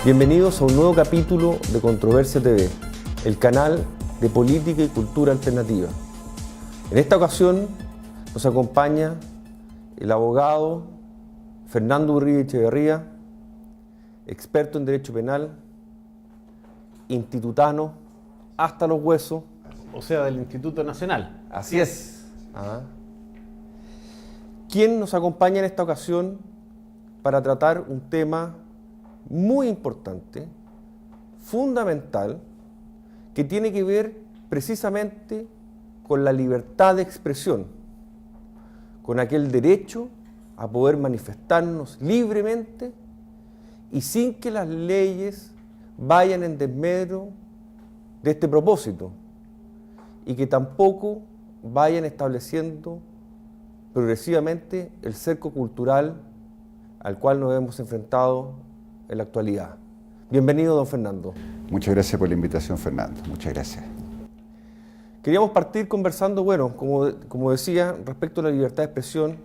Bienvenidos a un nuevo capítulo de Controversia TV, el canal de política y cultura alternativa. En esta ocasión nos acompaña el abogado Fernando Urribe Echeverría, experto en derecho penal, institutano hasta los huesos. O sea, del Instituto Nacional. Así es. Quien nos acompaña en esta ocasión para tratar un tema muy importante, fundamental, que tiene que ver precisamente con la libertad de expresión, con aquel derecho a poder manifestarnos libremente y sin que las leyes vayan en desmedro de este propósito y que tampoco vayan estableciendo progresivamente el cerco cultural al cual nos hemos enfrentado en la actualidad. Bienvenido, don Fernando. Muchas gracias por la invitación, Fernando. Muchas gracias. Queríamos partir conversando, como decía, respecto a la libertad de expresión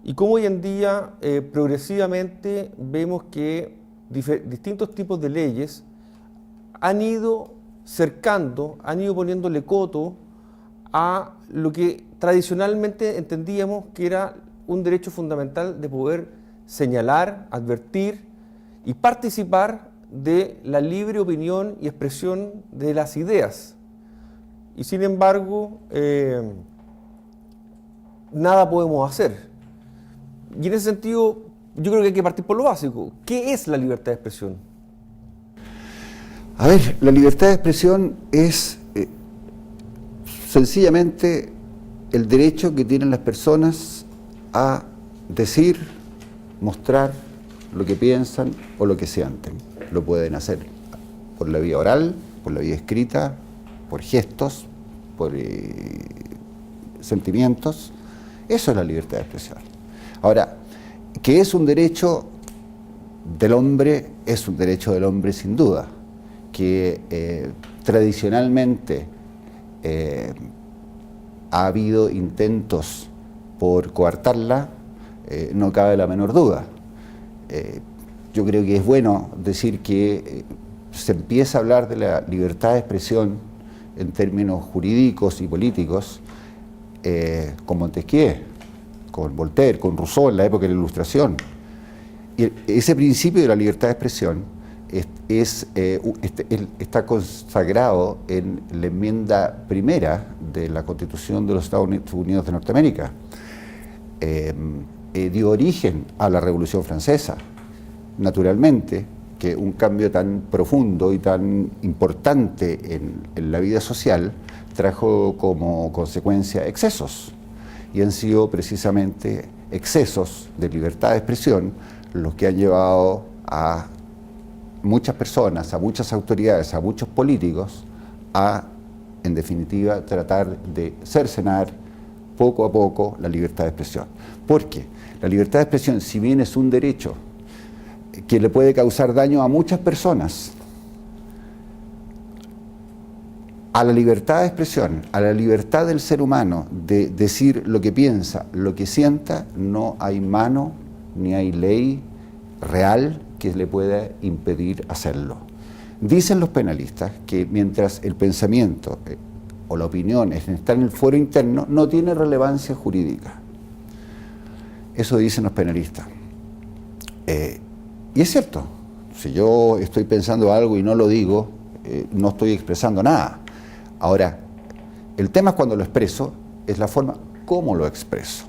y cómo hoy en día progresivamente vemos que distintos tipos de leyes han ido cercando, han ido poniéndole coto a lo que tradicionalmente entendíamos que era un derecho fundamental de poder señalar, advertir y participar de la libre opinión y expresión de las ideas. Y sin embargo, nada podemos hacer. Y en ese sentido, yo creo que hay que partir por lo básico. ¿Qué es la libertad de expresión? A ver, la libertad de expresión es sencillamente el derecho que tienen las personas a decir, mostrar lo que piensan o lo que sienten. Lo pueden hacer por la vía oral, por la vía escrita, por gestos, por sentimientos. Eso es la libertad de expresión. Ahora, que es un derecho del hombre, es un derecho del hombre sin duda, que tradicionalmente ha habido intentos por coartarla, no cabe la menor duda. Yo creo que es bueno decir que se empieza a hablar de la libertad de expresión en términos jurídicos y políticos con Montesquieu, con Voltaire, con Rousseau en la época de la Ilustración. Y ese principio de la libertad de expresión está consagrado en la enmienda primera de la Constitución de los Estados Unidos de Norteamérica. Dio origen a la Revolución Francesa. Naturalmente, que un cambio tan profundo y tan importante en la vida social trajo como consecuencia excesos. Y han sido precisamente excesos de libertad de expresión los que han llevado a muchas personas, a muchas autoridades, a muchos políticos a, en definitiva, tratar de cercenar poco a poco la libertad de expresión. Porque la libertad de expresión, si bien es un derecho que le puede causar daño a muchas personas, a la libertad de expresión, a la libertad del ser humano de decir lo que piensa, lo que sienta, no hay mano ni hay ley real que le pueda impedir hacerlo. Dicen los penalistas que mientras el pensamiento o la opinión está en el fuero interno, no tiene relevancia jurídica. Eso dicen los penalistas. Y es cierto, si yo estoy pensando algo y no lo digo, no estoy expresando nada. Ahora, el tema es cuando lo expreso, es la forma como lo expreso.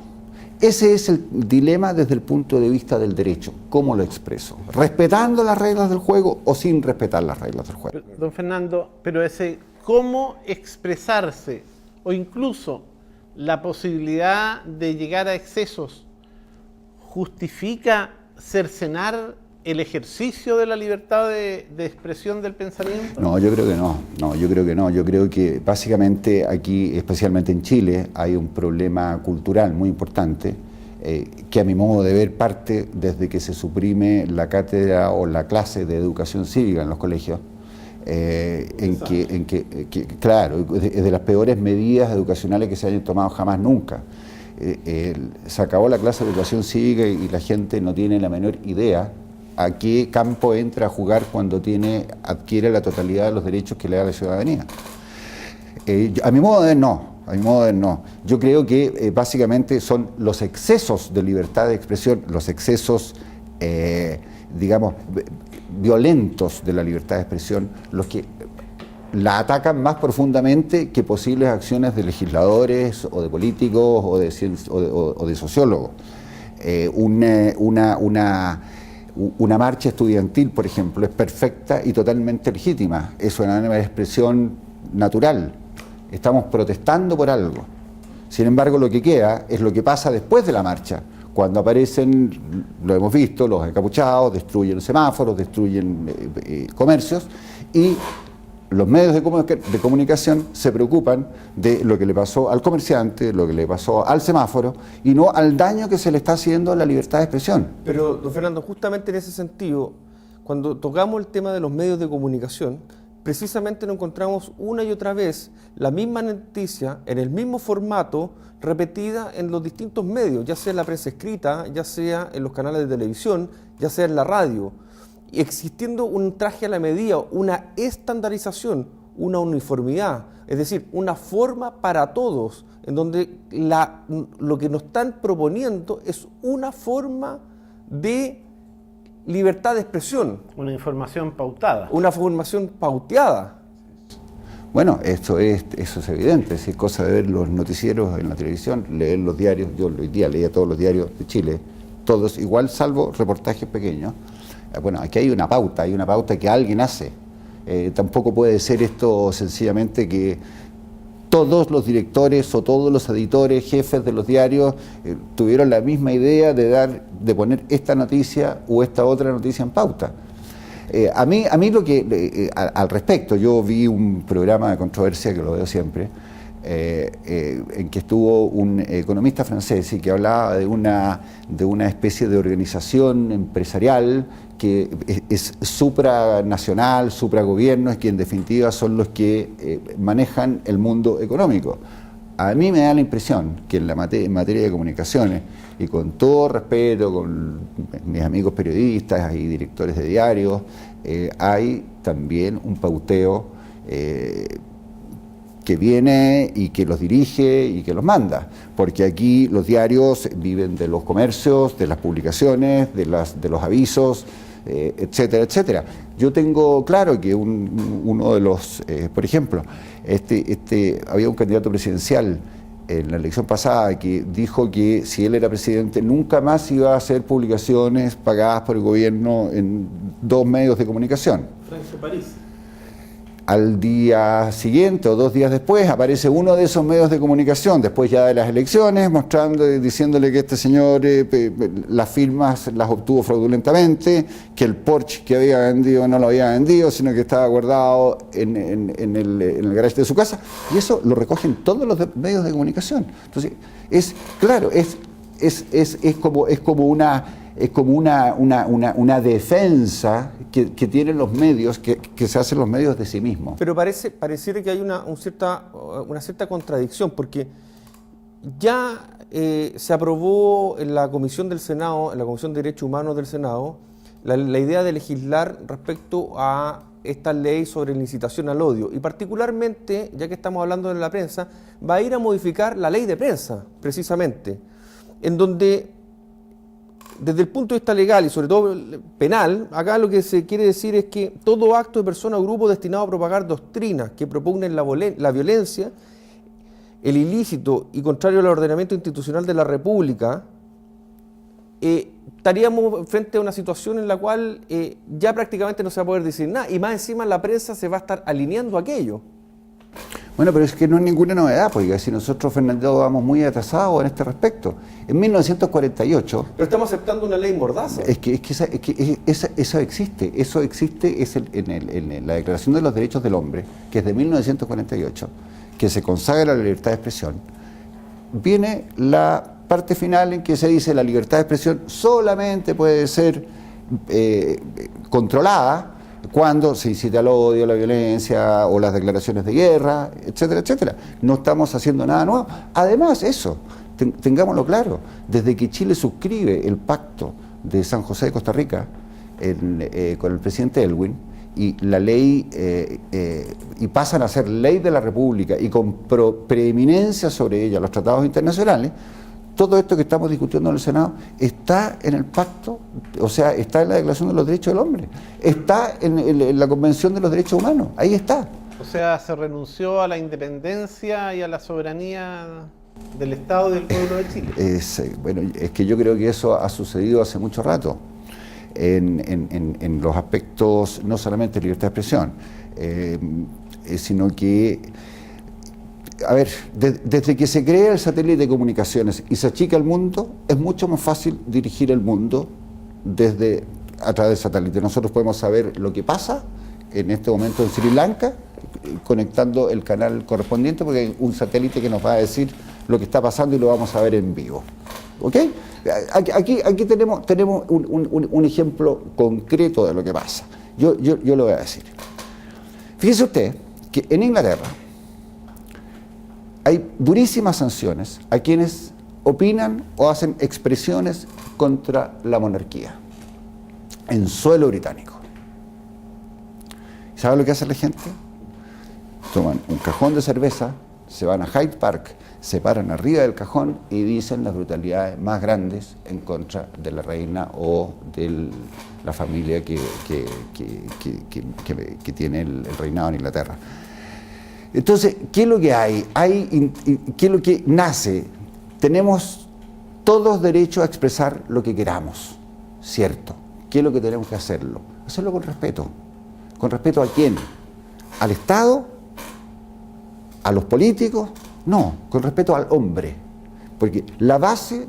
Ese es el dilema desde el punto de vista del derecho, cómo lo expreso, respetando las reglas del juego o sin respetar las reglas del juego. Don Fernando, pero ese cómo expresarse o incluso la posibilidad de llegar a excesos justifica cercenar el ejercicio de la libertad de expresión del pensamiento? No, yo creo que no. Yo creo que básicamente aquí, especialmente en Chile, hay un problema cultural muy importante que a mi modo de ver parte desde que se suprime la cátedra o la clase de educación cívica en los colegios, claro, es de las peores medidas educacionales que se hayan tomado jamás nunca. Se acabó la clase de educación cívica y la gente no tiene la menor idea a qué campo entra a jugar cuando adquiere la totalidad de los derechos que le da la ciudadanía. A mi modo de ver, no. Yo creo que básicamente son los excesos de libertad de expresión, los excesos, digamos, violentos de la libertad de expresión, los que la atacan más profundamente que posibles acciones de legisladores o de políticos o de sociólogos. Una marcha estudiantil, por ejemplo, es perfecta y totalmente legítima, es una expresión natural. Estamos protestando por algo. Sin embargo, lo que queda es lo que pasa después de la marcha, cuando aparecen, lo hemos visto, los encapuchados, destruyen semáforos, destruyen comercios, y los medios de comunicación se preocupan de lo que le pasó al comerciante, lo que le pasó al semáforo, y no al daño que se le está haciendo a la libertad de expresión. Pero, don Fernando, justamente en ese sentido, cuando tocamos el tema de los medios de comunicación, precisamente nos encontramos una y otra vez la misma noticia, en el mismo formato, repetida en los distintos medios, ya sea en la prensa escrita, ya sea en los canales de televisión, ya sea en la radio, existiendo un traje a la medida, una estandarización, una uniformidad, es decir, una forma para todos, en donde lo que nos están proponiendo es una forma de libertad de expresión. Una información pautada. Una formación pauteada. Bueno, eso es evidente, es cosa de ver los noticieros en la televisión, leer los diarios. Yo hoy día leía todos los diarios de Chile, todos igual, salvo reportajes pequeños. Bueno, aquí hay una pauta que alguien hace. Tampoco puede ser esto sencillamente que todos los directores o todos los editores, jefes de los diarios, tuvieron la misma idea de poner esta noticia o esta otra noticia en pauta. A mí lo que, al respecto, yo vi un programa de controversia, que lo veo siempre, en que estuvo un economista francés y que hablaba de una especie de organización empresarial que es supranacional, supragobierno, es que en definitiva son los que manejan el mundo económico. A mí me da la impresión que en materia de comunicaciones, y con todo respeto con mis amigos periodistas y directores de diarios, hay también un pauteo que viene y que los dirige y que los manda, porque aquí los diarios viven de los comercios, de las publicaciones, de los avisos, etcétera, etcétera. Yo tengo claro que uno de los, por ejemplo, había un candidato presidencial en la elección pasada que dijo que si él era presidente nunca más iba a hacer publicaciones pagadas por el gobierno en 2 medios de comunicación. Franco París. Al día siguiente o 2 días después aparece uno de esos medios de comunicación, después ya de las elecciones, diciéndole que este señor las firmas las obtuvo fraudulentamente, que el Porsche que había vendido no lo había vendido, sino que estaba guardado en el garage de su casa, y eso lo recogen todos los medios de comunicación. Entonces, es como una defensa que tienen los medios, que se hacen los medios de sí mismos. Pero pareciera que hay una cierta contradicción, porque ya se aprobó en la Comisión del Senado, en la Comisión de Derechos Humanos del Senado, la idea de legislar respecto a esta ley sobre la incitación al odio, y particularmente, ya que estamos hablando de la prensa, va a ir a modificar la ley de prensa, precisamente, en donde, desde el punto de vista legal y sobre todo penal, acá lo que se quiere decir es que todo acto de persona o grupo destinado a propagar doctrinas que propugnen la violencia, el ilícito y contrario al ordenamiento institucional de la República, estaríamos frente a una situación en la cual ya prácticamente no se va a poder decir nada, y más encima la prensa se va a estar alineando a aquello. Bueno, pero es que no es ninguna novedad, porque si nosotros, Fernando, vamos muy atrasados en este respecto. En 1948... Pero estamos aceptando una ley mordaza. Eso existe en la Declaración de los Derechos del Hombre, que es de 1948, que se consagra la libertad de expresión. Viene la parte final en que se dice la libertad de expresión solamente puede ser controlada cuando se incita al odio, la violencia o las declaraciones de guerra, etcétera, etcétera. No estamos haciendo nada nuevo. Además, eso, tengámoslo claro, desde que Chile suscribe el Pacto de San José de Costa Rica, con el presidente Elwin, y la ley y pasan a ser ley de la República y con preeminencia sobre ella los tratados internacionales, todo esto que estamos discutiendo en el Senado está en el pacto, o sea, está en la Declaración de los Derechos del Hombre, está en la Convención de los Derechos Humanos, ahí está. O sea, se renunció a la independencia y a la soberanía del Estado y del pueblo de Chile. Bueno, es que yo creo que eso ha sucedido hace mucho rato. En los aspectos no solamente de libertad de expresión, sino que, a ver, desde que se crea el satélite de comunicaciones y se achica el mundo, es mucho más fácil dirigir el mundo a través del satélite. Nosotros podemos saber lo que pasa en este momento en Sri Lanka, conectando el canal correspondiente, porque hay un satélite que nos va a decir lo que está pasando y lo vamos a ver en vivo. ¿Ok? Aquí tenemos un ejemplo concreto de lo que pasa. Yo lo voy a decir. Fíjese usted que en Inglaterra hay durísimas sanciones a quienes opinan o hacen expresiones contra la monarquía en suelo británico. ¿Sabe lo que hace la gente? Toman un cajón de cerveza, se van a Hyde Park, se paran arriba del cajón y dicen las brutalidades más grandes en contra de la reina o de la familia que tiene el reinado en Inglaterra. Entonces, ¿qué es lo que hay? ¿Qué es lo que nace? Tenemos todos derecho a expresar lo que queramos, ¿cierto? ¿Qué es lo que tenemos que hacerlo? Hacerlo con respeto. ¿Con respeto a quién? ¿Al Estado? ¿A los políticos? No, con respeto al hombre. Porque la base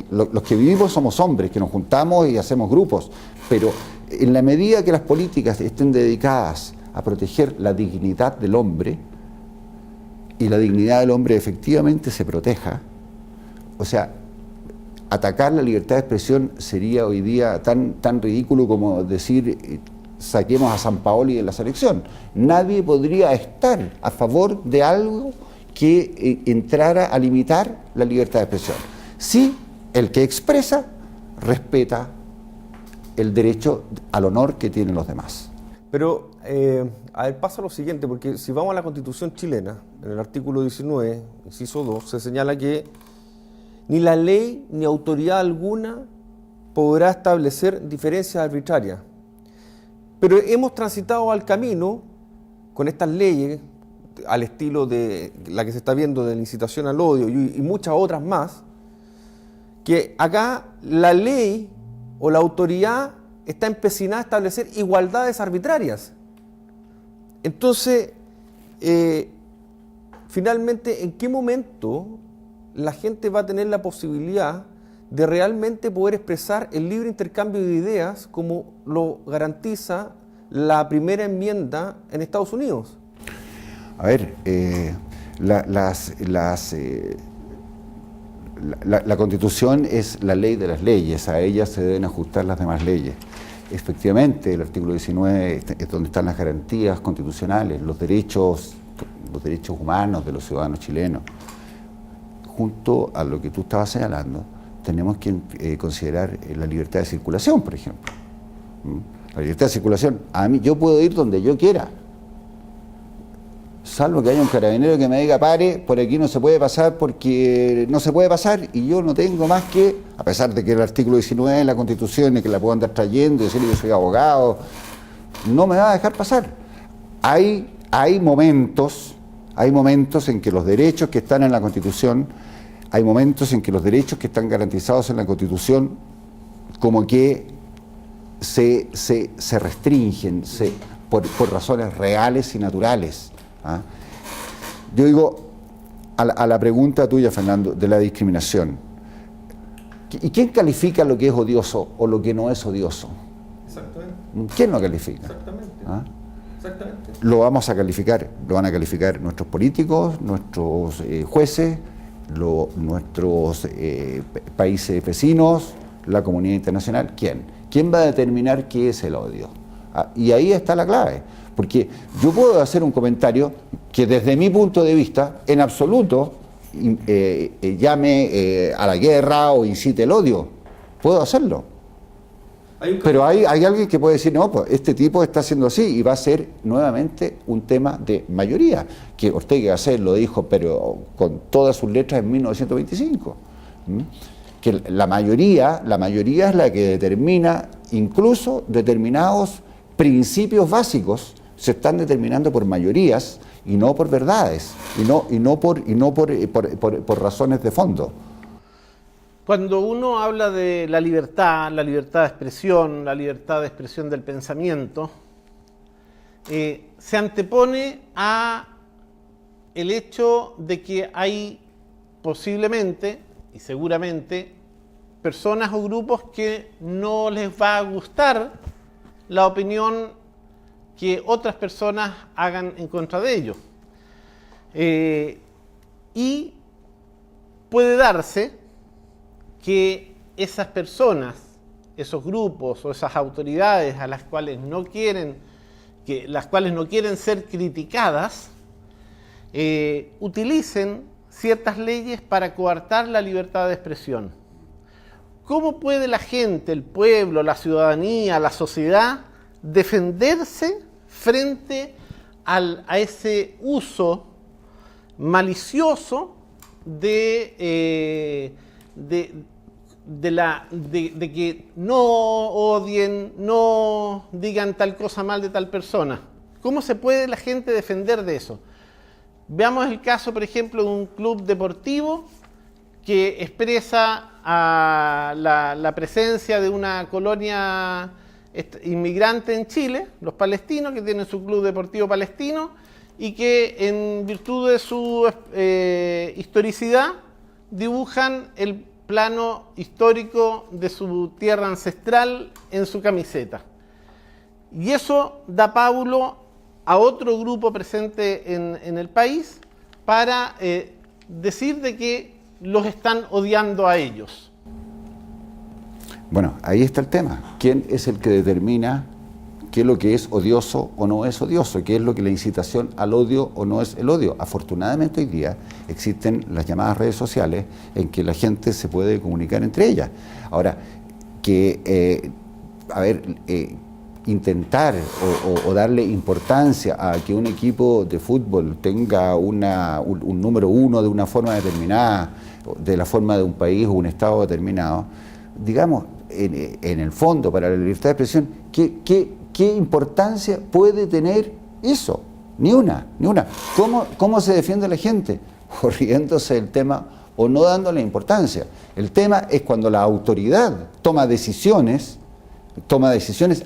los que vivimos somos hombres, que nos juntamos y hacemos grupos, pero en la medida que las políticas estén dedicadas a proteger la dignidad del hombre, y la dignidad del hombre efectivamente se proteja, o sea, atacar la libertad de expresión sería hoy día tan ridículo como decir saquemos a Sampaoli de la selección. Nadie podría estar a favor de algo que entrara a limitar la libertad de expresión. Sí, el que expresa respeta el derecho al honor que tienen los demás. Pero, a ver, pasa lo siguiente, porque si vamos a la Constitución chilena, en el artículo 19, inciso 2, se señala que ni la ley ni autoridad alguna podrá establecer diferencias arbitrarias. Pero hemos transitado al camino con estas leyes, al estilo de la que se está viendo de la incitación al odio y muchas otras más, que acá la ley o la autoridad está empecinada a establecer igualdades arbitrarias. Entonces, finalmente, ¿en qué momento la gente va a tener la posibilidad de realmente poder expresar el libre intercambio de ideas como lo garantiza la primera enmienda en Estados Unidos? A ver, la Constitución es la ley de las leyes, a ella se deben ajustar las demás leyes. Efectivamente, el artículo 19 es donde están las garantías constitucionales, los derechos humanos de los ciudadanos chilenos. Junto a lo que tú estabas señalando, tenemos que considerar la libertad de circulación, por ejemplo. La libertad de circulación, yo puedo ir donde yo quiera, salvo que haya un carabinero que me diga pare, por aquí no se puede pasar porque no se puede pasar, y yo no tengo más que, a pesar de que el artículo 19 de la Constitución y que la puedo andar trayendo y decirle que soy abogado, no me va a dejar pasar. Hay momentos en que los derechos que están en la Constitución, hay momentos en que los derechos que están garantizados en la Constitución como que se restringen por razones reales y naturales. ¿Ah? Yo digo, a la pregunta tuya, Fernando, de la discriminación, ¿y quién califica lo que es odioso o lo que no es odioso? Exactamente. ¿Quién lo califica? Exactamente. ¿Ah? Exactamente. Lo van a calificar nuestros políticos, nuestros jueces, nuestros países vecinos, la comunidad internacional. ¿Quién va a determinar qué es el odio? Y ahí está la clave. Porque yo puedo hacer un comentario que desde mi punto de vista, en absoluto, llame a la guerra o incite el odio. Puedo hacerlo. Pero hay alguien que puede decir, no, pues este tipo está haciendo así y va a ser nuevamente un tema de mayoría, que Ortega y Gasset lo dijo, pero con todas sus letras en 1925. Que la mayoría es la que determina, incluso determinados principios básicos se están determinando por mayorías y no por verdades, y no por razones de fondo. Cuando uno habla de la libertad de expresión, la libertad de expresión del pensamiento, se antepone a el hecho de que hay posiblemente y seguramente personas o grupos que no les va a gustar la opinión que otras personas hagan en contra de ellos. Y puede darse que esas personas, esos grupos o esas autoridades a las cuales no quieren ser criticadas, utilicen ciertas leyes para coartar la libertad de expresión. ¿Cómo puede la gente, el pueblo, la ciudadanía, la sociedad defenderse frente a ese uso malicioso de que no odien, no digan tal cosa mal de tal persona? ¿Cómo se puede la gente defender de eso? Veamos el caso, por ejemplo, de un club deportivo que expresa la presencia de una colonia inmigrante en Chile, los palestinos, que tienen su club deportivo palestino, y que en virtud de su historicidad dibujan el plano histórico de su tierra ancestral en su camiseta. Y eso da pábulo a otro grupo presente en el país para decir de que los están odiando a ellos. Bueno, ahí está el tema. ¿Quién es el que determina qué es lo que es odioso o no es odioso? ¿Qué es lo que la incitación al odio o no es el odio? Afortunadamente hoy día existen las llamadas redes sociales en que la gente se puede comunicar entre ellas. Ahora, intentar o darle importancia a que un equipo de fútbol tenga un número uno de una forma determinada, de la forma de un país o un estado determinado, digamos, en el fondo, para la libertad de expresión, ¿qué importancia puede tener eso? Ni una. ¿Cómo se defiende la gente? O riéndose del tema o no dándole importancia. El tema es cuando la autoridad toma decisiones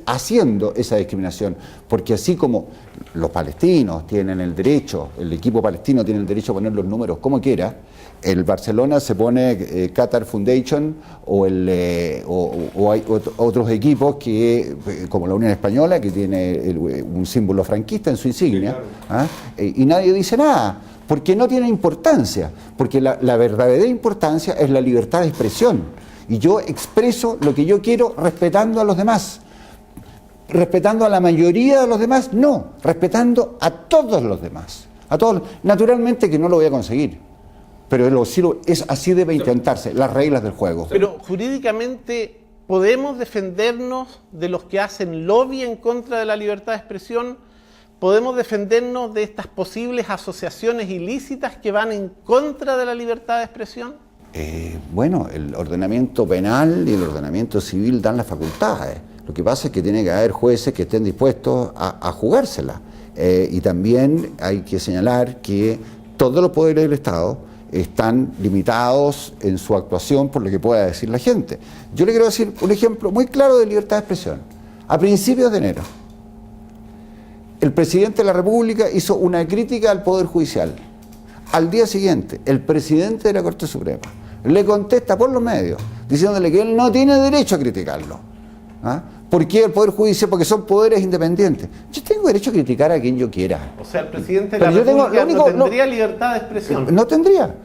haciendo esa discriminación, porque así como los palestinos tienen el derecho, el equipo palestino tiene el derecho a poner los números como quiera, el Barcelona se pone Qatar Foundation o hay otros equipos que, como la Unión Española, que tiene un símbolo franquista en su insignia, y nadie dice nada, porque no tiene importancia, porque la verdadera importancia es la libertad de expresión. Y yo expreso lo que yo quiero respetando a los demás. Respetando a la mayoría de los demás, no. Respetando a todos los demás. A todos. Naturalmente que no lo voy a conseguir. Pero es así debe intentarse, las reglas del juego. Pero jurídicamente, ¿podemos defendernos de los que hacen lobby en contra de la libertad de expresión? ¿Podemos defendernos de estas posibles asociaciones ilícitas que van en contra de la libertad de expresión? Bueno, el ordenamiento penal y el ordenamiento civil dan las facultades. Lo que pasa es que tiene que haber jueces que estén dispuestos a jugársela. Y también hay que señalar que todos los poderes del Estado están limitados en su actuación por lo que pueda decir la gente. Yo le quiero decir un ejemplo muy claro de libertad de expresión. A principios de enero, el presidente de la República hizo una crítica al Poder Judicial. Al día siguiente, el presidente de la Corte Suprema le contesta por los medios, diciéndole que él no tiene derecho a criticarlo. ¿Por qué el Poder Judicial? Porque son poderes independientes. Yo tengo derecho a criticar a quien yo quiera. O sea, el presidente de la República no tendría libertad de expresión. No tendría.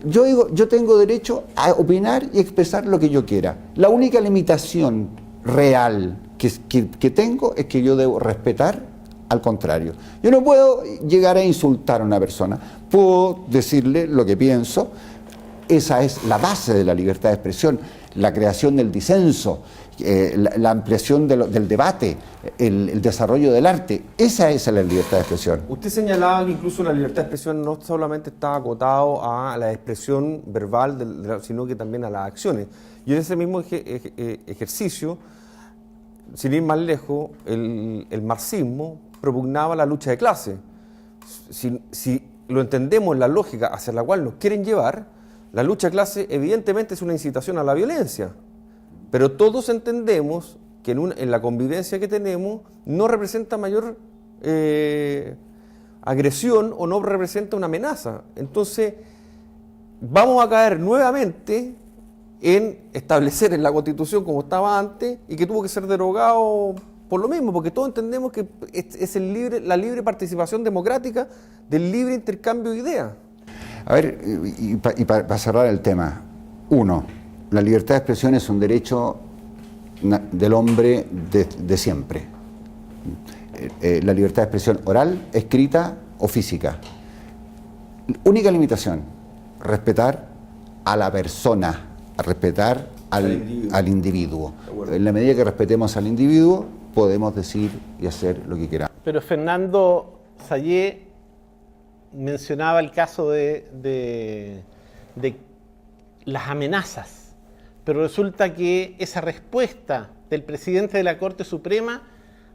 Yo digo, yo tengo derecho a opinar y expresar lo que yo quiera. La única limitación real que tengo es que yo debo respetar al contrario. Yo no puedo llegar a insultar a una persona. Puedo decirle lo que pienso. Esa es la base de la libertad de expresión. la creación del disenso, la ampliación del debate, el desarrollo del arte. Esa es la libertad de expresión. Usted señalaba que incluso la libertad de expresión no solamente está acotado a la expresión verbal, sino que también a las acciones. Y en ese mismo ejercicio, sin ir más lejos, el marxismo propugnaba la lucha de clases. Si lo entendemos en la lógica hacia la cual nos quieren llevar, la lucha de clases evidentemente es una incitación a la violencia. Pero todos entendemos que en la convivencia que tenemos no representa mayor agresión o no representa una amenaza. Entonces, vamos a caer nuevamente en establecer en la Constitución como estaba antes y que tuvo que ser derogado por lo mismo, porque todos entendemos que es la libre participación democrática del libre intercambio de ideas. A ver, y para cerrar el tema, uno, la libertad de expresión es un derecho del hombre de siempre. La libertad de expresión oral, escrita o física. Única limitación, respetar a la persona, respetar al individuo. En la medida que respetemos al individuo, podemos decir y hacer lo que queramos. Pero Fernando Sayé mencionaba el caso de las amenazas. Pero resulta que esa respuesta del presidente de la Corte Suprema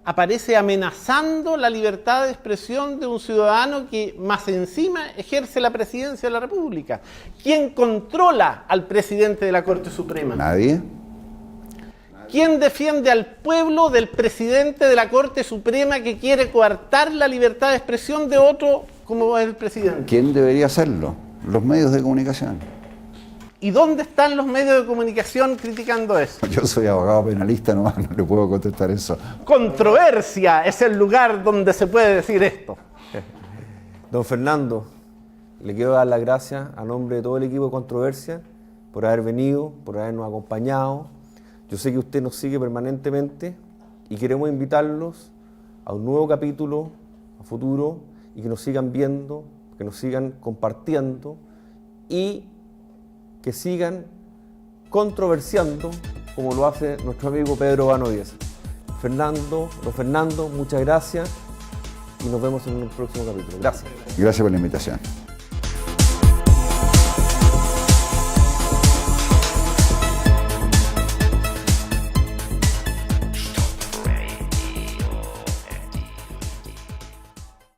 aparece amenazando la libertad de expresión de un ciudadano que más encima ejerce la presidencia de la República. ¿Quién controla al presidente de la Corte Suprema? Nadie. ¿Quién defiende al pueblo del presidente de la Corte Suprema que quiere coartar la libertad de expresión de otro como el presidente? ¿Quién debería hacerlo? Los medios de comunicación. ¿Y dónde están los medios de comunicación criticando eso? Yo soy abogado penalista, no le puedo contestar eso. Controversia es el lugar donde se puede decir esto. Don Fernando, le quiero dar las gracias a nombre de todo el equipo de Controversia por haber venido, por habernos acompañado. Yo sé que usted nos sigue permanentemente y queremos invitarlos a un nuevo capítulo a futuro y que nos sigan viendo, que nos sigan compartiendo y que sigan controversiando como lo hace nuestro amigo Pedro Banovies. Don Fernando, muchas gracias y nos vemos en un próximo capítulo. Gracias. Gracias por la invitación.